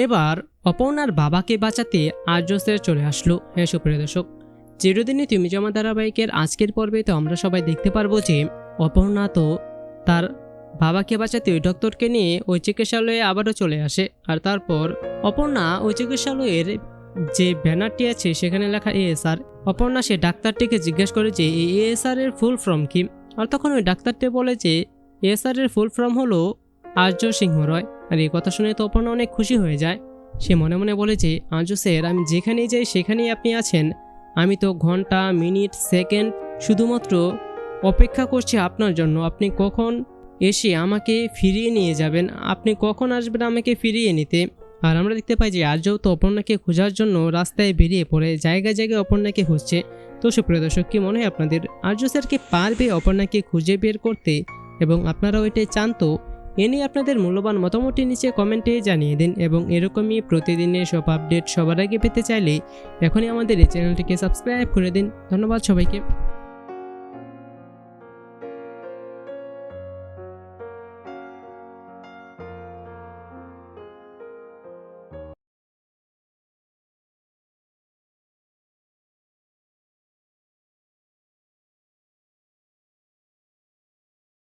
এবার অপর্ণার বাবাকে বাঁচাতে আর্য স্যার চলে আসলো। হ্যাঁ সুপ্রিয় দর্শক, চিরদিনই তুমি জমা ধারাবাহিকের আজকের পর্বে তো আমরা সবাই দেখতে পারবো যে অপর্ণা তো তার বাবাকে বাঁচাতে ওই ডক্টরকে নিয়ে ওই চিকিৎসালয়ে আবারও চলে আসে। আর তারপর অপর্ণা ওই চিকিৎসালয়ের যে ব্যানারটি আছে সেখানে লেখা এএসআর। অপর্ণা সে ডাক্তারটিকে জিজ্ঞেস করে যে এই এএসআর এর ফুল ফর্ম কি। আর তখন ওই ডাক্তারটি বলে যে এএসআর এর ফুল ফর্ম হলো আর্য সিংহ রয়। আর এই কথা শুনে তো অপর্ণা অনেক খুশি হয়ে যায়। সে মনে মনে বলে যে আর্য স্যার, আমি যেখানেই যাই সেখানেই আপনি আছেন। আমি তো ঘন্টা মিনিট সেকেন্ড শুধুমাত্র অপেক্ষা করছি আপনার জন্য। আপনি কখন এসে আমাকে ফিরিয়ে নিয়ে যাবেন, আপনি কখন আসবেন আমাকে ফিরিয়ে নিতে। আর আমরা দেখতে পাই যে আর্যও তো অপর্ণাকে খোঁজার জন্য রাস্তায় বেরিয়ে পড়ে, জায়গায় জায়গায় অপর্ণাকে খুঁজছে। তো সুপ্রিয় দর্শক, কি মনে হয় আপনাদের, আর্য স্যার কি পারবে অপর্ণাকে খুঁজে বের করতে? এবং আপনারা ওইটাই চান তো? এ নিয়ে আপনাদের মূল্যবান মতামতটি নিচে কমেন্টে জানিয়ে দিন। এবং এরকমই প্রতিদিনের সব আপডেট সবার আগে পেতে চাইলে এখনই আমাদের এই চ্যানেলটিকে সাবস্ক্রাইব করে দিন। ধন্যবাদ সবাইকে।